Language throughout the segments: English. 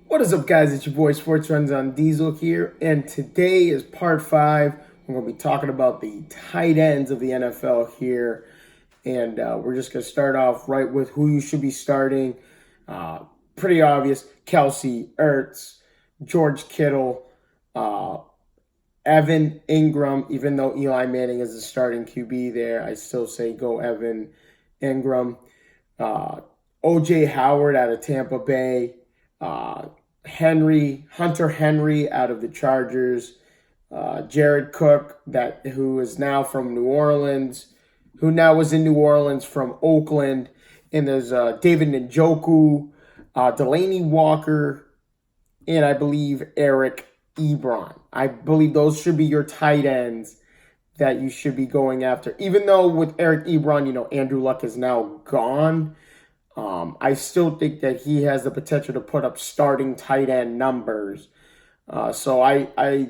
What is up, guys? It's your boy Sports Runs on Diesel here, and today is part 5. We're going to be talking about the tight ends of the NFL here, and we're just going to start off right with who you should be starting. Pretty obvious: Kelsey, Ertz, George Kittle, Evan Ingram. Even though Eli Manning is the starting QB there, I still say go Evan Ingram. O.J. Howard out of Tampa Bay. Hunter Henry out of the Chargers, Jared Cook, who is now from New Orleans, who now was in New Orleans from Oakland, and there's David Njoku, Delaney Walker, and I believe Eric Ebron. I believe those should be your tight ends that you should be going after. Even though with Eric Ebron, Andrew Luck is now gone. I still think that he has the potential to put up starting tight end numbers. So I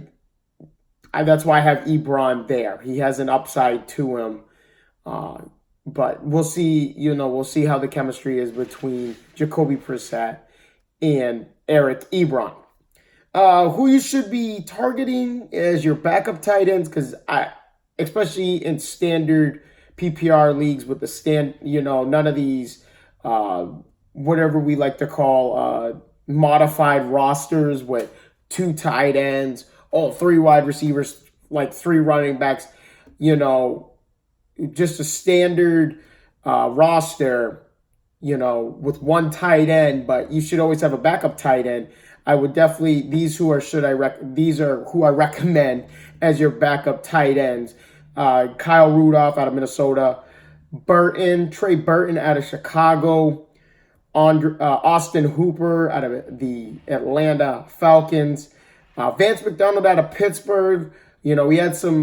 that's why I have Ebron there. He has an upside to him. But we'll see, we'll see how the chemistry is between Jacoby Brissett and Eric Ebron. Who you should be targeting as your backup tight ends, because especially in standard PPR leagues with none of these whatever we like to call modified rosters with 2 tight ends, 3 wide receivers, like 3 running backs, just a standard roster, with 1 tight end, but you should always have a backup tight end. I would definitely, these are who I recommend as your backup tight ends. Kyle Rudolph out of Minnesota, Trey Burton out of Chicago, Austin Hooper out of the Atlanta Falcons, Vance McDonald out of Pittsburgh. He had some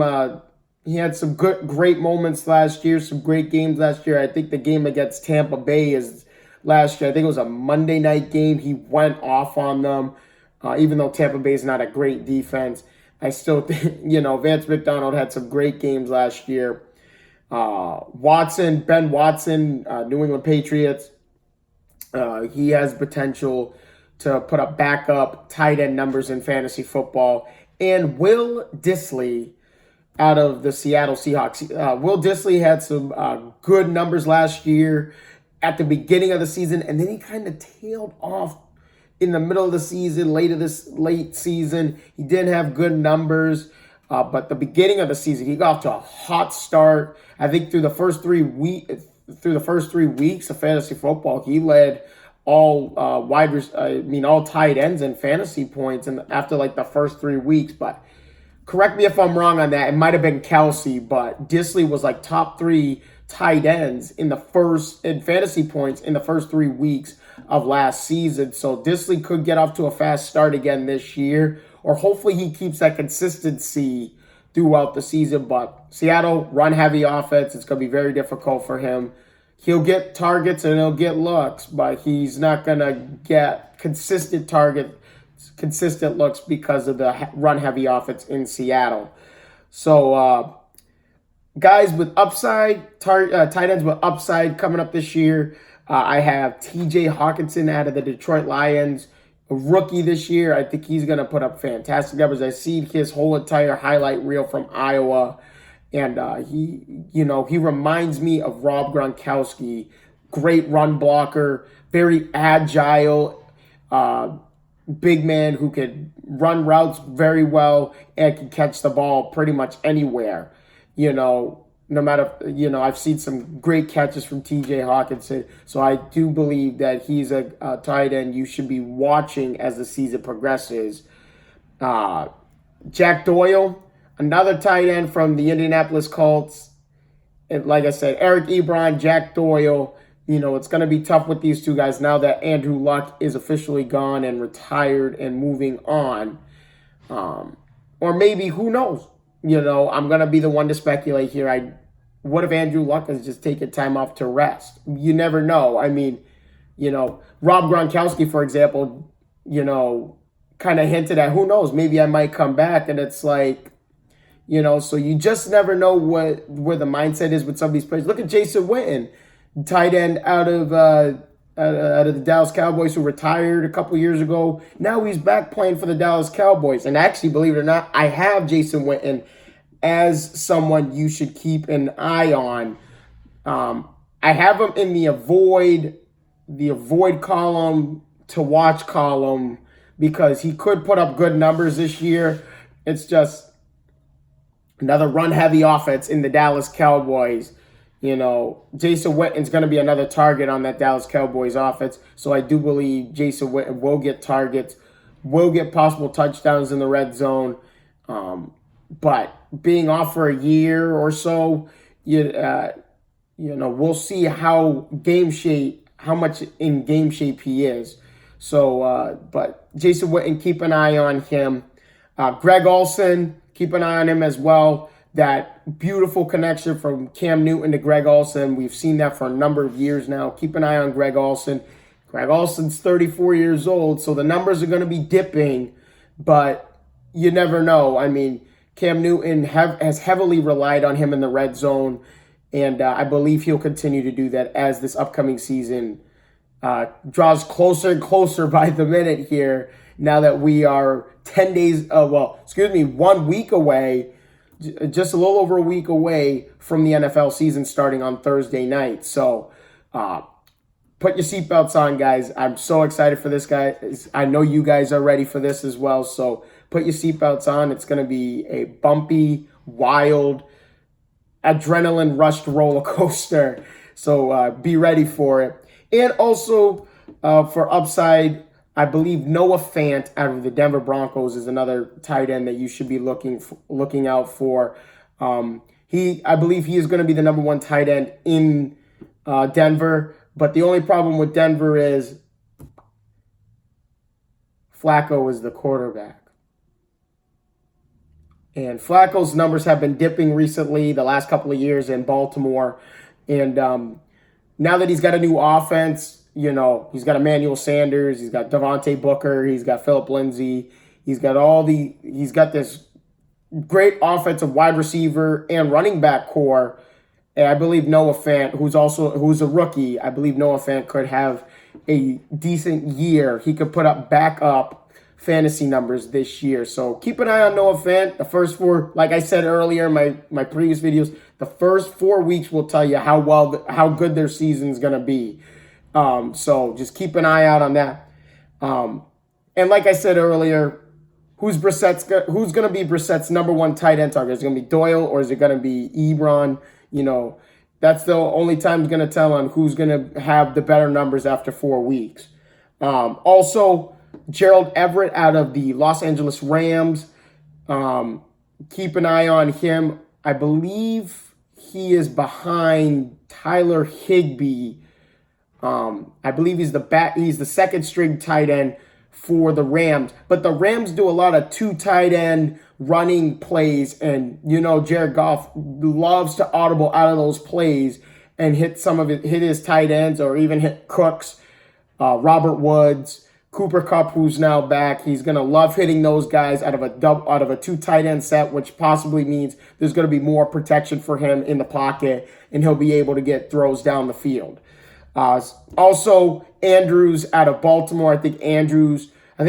great moments last year, some great games last year. I think the game against Tampa Bay is last year. I think it was a Monday night game. He went off on them, even though Tampa Bay is not a great defense. I still think, Vance McDonald had some great games last year. Ben Watson, New England Patriots. He has potential to put up backup tight end numbers in fantasy football. And Will Dissly out of the Seattle Seahawks. Will Dissly had some good numbers last year at the beginning of the season, and then he kind of tailed off in the middle of the season, late season. He didn't have good numbers. But the beginning of the season, he got off to a hot start. I think through the first 3 weeks of fantasy football, he led all tight ends in fantasy points, and after like the first 3 weeks. But correct me if I'm wrong on that. It might have been Kelsey, but Dissly was like top 3 tight ends in fantasy points in the first 3 weeks of last season. So Dissly could get off to a fast start again this year, or hopefully he keeps that consistency throughout the season. But Seattle, run-heavy offense. It's going to be very difficult for him. He'll get targets and he'll get looks, but he's not going to get consistent looks because of the run-heavy offense in Seattle. So, guys with upside, tight ends with upside coming up this year, I have T.J. Hawkinson out of the Detroit Lions. A rookie this year. I think he's going to put up fantastic numbers. I see his whole entire highlight reel from Iowa, and he reminds me of Rob Gronkowski. Great run blocker, very agile, big man who could run routes very well and can catch the ball pretty much anywhere. No matter, I've seen some great catches from T.J. Hawkinson, so I do believe that he's a tight end you should be watching as the season progresses. Jack Doyle, another tight end from the Indianapolis Colts. And like I said, Eric Ebron, Jack Doyle, it's going to be tough with these 2 guys now that Andrew Luck is officially gone and retired and moving on. Or maybe, who knows? I'm going to be the one to speculate here. What if Andrew Luck has just taken time off to rest? You never know. I mean, Rob Gronkowski, for example, kind of hinted at, who knows, maybe I might come back. And it's like, so you just never know where the mindset is with some of these players. Look at Jason Witten, tight end out of out of the Dallas Cowboys, who retired a couple years ago. Now he's back playing for the Dallas Cowboys. And actually, believe it or not, I have Jason Witten as someone you should keep an eye on. I have him in the avoid column to watch column because he could put up good numbers this year. It's just another run-heavy offense in the Dallas Cowboys. You know, Jason Witten's going to be another target on that Dallas Cowboys offense. So I do believe Jason Witten will get targets, will get possible touchdowns in the red zone. But being off for a year or so, we'll see how much in game shape he is. So, but Jason Witten, keep an eye on him. Greg Olsen, keep an eye on him as well. That beautiful connection from Cam Newton to Greg Olsen. We've seen that for a number of years now. Keep an eye on Greg Olsen. Greg Olsen's 34 years old, so the numbers are going to be dipping, but you never know. I mean, Cam Newton has heavily relied on him in the red zone, and I believe he'll continue to do that as this upcoming season draws closer and closer by the minute here, now that we are 1 week away, just a little over a week away from the NFL season starting on Thursday night. So put your seatbelts on, guys. I'm so excited for this, guys. I know you guys are ready for this as well. So put your seatbelts on. It's going to be a bumpy, wild, adrenaline rushed roller coaster. So be ready for it. And also for upside, I believe Noah Fant out of the Denver Broncos is another tight end that you should be looking out for. I believe he is going to be the number one tight end in Denver. But the only problem with Denver is Flacco is the quarterback. And Flacco's numbers have been dipping recently, the last couple of years in Baltimore. And now that he's got a new offense, he's got Emmanuel Sanders, he's got Devontae Booker, he's got Phillip Lindsay, he's got this great offensive wide receiver and running back core. And I believe Noah Fant, who's a rookie, I believe Noah Fant could have a decent year. He could put up backup fantasy numbers this year. So keep an eye on Noah Fant. The first four, like I said earlier in my previous videos, the first 4 weeks will tell you how good their season is going to be. So just keep an eye out on that. And like I said earlier, who's going to be Brissett's number one tight end target? Is it going to be Doyle or is it going to be Ebron? That's the only time it's going to tell on who's going to have the better numbers after 4 weeks. Also, Gerald Everett out of the Los Angeles Rams. Keep an eye on him. I believe he is behind Tyler Higbee. I believe he's the second string tight end for the Rams. But the Rams do a lot of two tight end running plays, and Jared Goff loves to audible out of those plays and hit his tight ends, or even hit Cooks, Robert Woods, Cooper Kupp, who's now back. He's gonna love hitting those guys out of a two tight end set, which possibly means there's gonna be more protection for him in the pocket, and he'll be able to get throws down the field. Also, Andrews out of Baltimore. I think Andrews had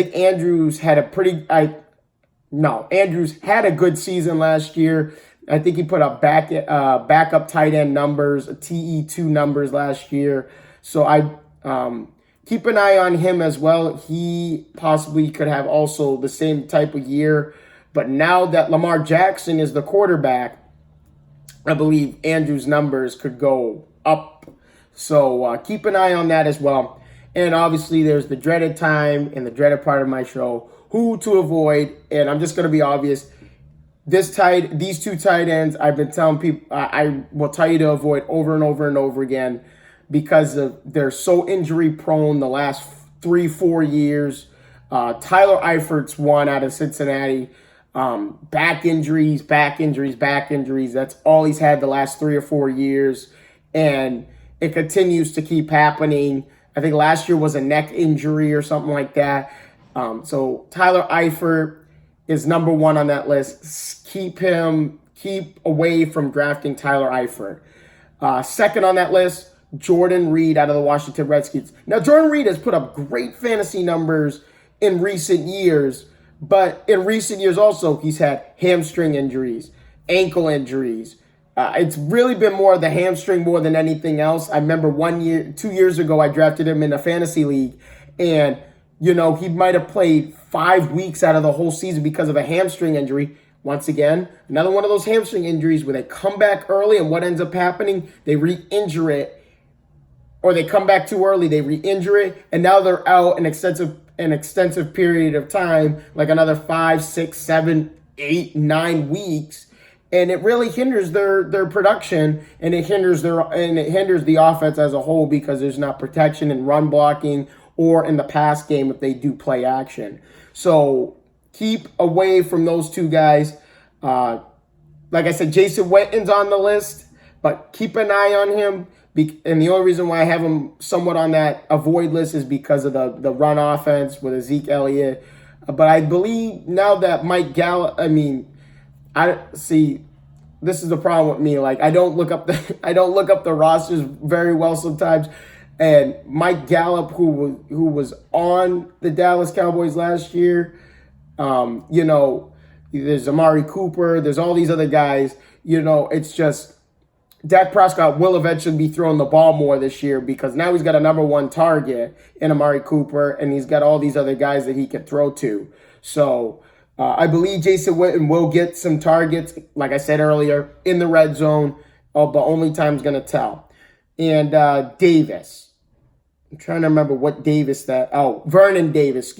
Andrews had a good season last year. I think he put up backup tight end numbers, TE2 numbers last year. So I keep an eye on him as well. He possibly could have also the same type of year. But now that Lamar Jackson is the quarterback, I believe Andrews' numbers could go up. So keep an eye on that as well. And obviously there's the dreaded time and the dreaded part of my show, who to avoid. And I'm just going to be obvious. These two tight ends, I've been telling people, I will tell you to avoid over and over and over again because they're so injury prone the last 3-4 years. Tyler Eifert's one out of Cincinnati. Back injuries. That's all he's had the last 3 or 4 years. And it continues to keep happening. I think last year was a neck injury or something like that. So Tyler Eifert is number one on that list. Keep away from drafting Tyler Eifert. Second on that list, Jordan Reed out of the Washington Redskins. Now, Jordan Reed has put up great fantasy numbers in recent years, but in recent years also, he's had hamstring injuries, ankle injuries. It's really been more of the hamstring more than anything else. I remember 2 years ago, I drafted him in a fantasy league, and, he might have played 5 weeks out of the whole season because of a hamstring injury. Once again, another one of those hamstring injuries where they come back early, and what ends up happening, they re-injure it, or they come back too early, they re-injure it, and now they're out an extensive period of time, like another 5, 6, 7, 8, 9 weeks. And it really hinders their production, and it hinders the offense as a whole because there's not protection in run blocking or in the pass game if they do play action. So keep away from those two guys. Like I said, Jason Witten's on the list, but keep an eye on him. And the only reason why I have him somewhat on that avoid list is because of the run offense with Zeke Elliott. But I believe now that Mike Gallup, this is the problem with me. Like I don't look up the rosters very well sometimes. And Mike Gallup, who was on the Dallas Cowboys last year, there's Amari Cooper, there's all these other guys. It's just Dak Prescott will eventually be throwing the ball more this year because now he's got a number one target in Amari Cooper, and he's got all these other guys that he can throw to. So I believe Jason Witten will get some targets, like I said earlier, in the red zone, but only time's going to tell. And Davis. I'm trying to remember what Vernon Davis,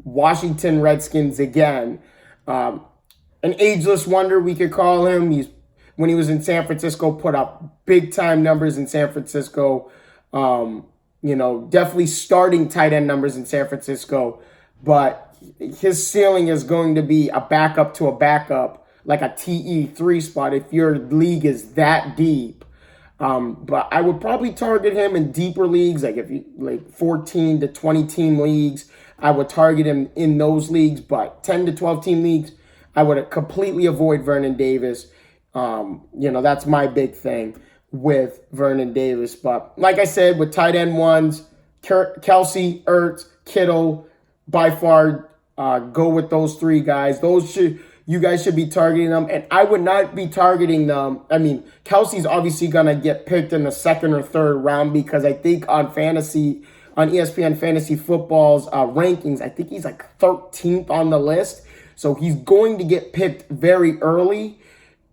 Washington Redskins again. An ageless wonder, we could call him. When he was in San Francisco, put up big-time numbers in San Francisco. Definitely starting tight end numbers in San Francisco. But his ceiling is going to be a backup to a backup, like a TE3 spot if your league is that deep. But I would probably target him in deeper leagues, like 14 to 20 team leagues. I would target him in those leagues, but 10 to 12 team leagues, I would completely avoid Vernon Davis. That's my big thing with Vernon Davis. But like I said, with tight end ones, Kelce, Ertz, Kittle, by far, go with those three guys. You guys should be targeting them, and I would not be targeting them. Kelce's obviously going to get picked in the second or third round because I think on ESPN Fantasy Football's rankings, I think he's like 13th on the list. So he's going to get picked very early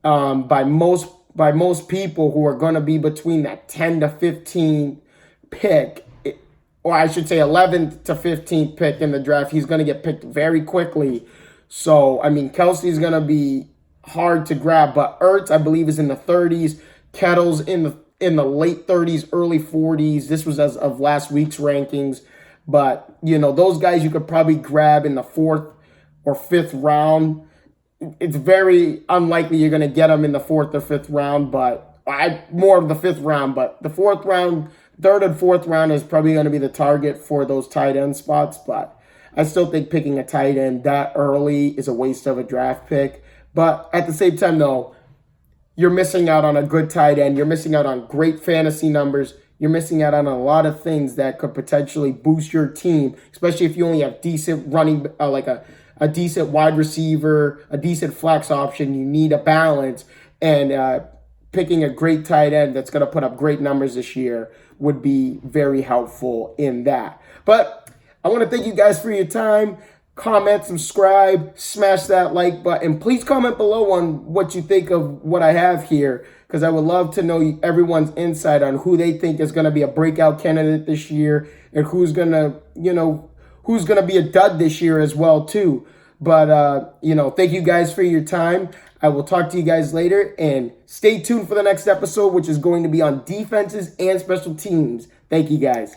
by most people who are going to be between that 10 to 15 pick, or I should say 11th to 15th pick in the draft. He's going to get picked very quickly. So, Kelce's going to be hard to grab, but Ertz, I believe, is in the 30s. Kettle's in the late 30s, early 40s. This was as of last week's rankings. But, those guys you could probably grab in the 4th or 5th round. It's very unlikely you're going to get them in the 4th or 5th round, but more of the 5th round. But the 4th round, 3rd and 4th round is probably going to be the target for those tight end spots. But I still think picking a tight end that early is a waste of a draft pick. But at the same time, though, you're missing out on a good tight end. You're missing out on great fantasy numbers. You're missing out on a lot of things that could potentially boost your team, especially if you only have decent running, like a decent wide receiver, a decent flex option. You need a balance. And picking a great tight end that's going to put up great numbers this year would be very helpful in that. But I want to thank you guys for your time. Comment, subscribe, smash that like button. Please comment below on what you think of what I have here, because I would love to know everyone's insight on who they think is going to be a breakout candidate this year and who's going to be a dud this year as well, too. But, thank you guys for your time. I will talk to you guys later, and stay tuned for the next episode, which is going to be on defenses and special teams. Thank you, guys.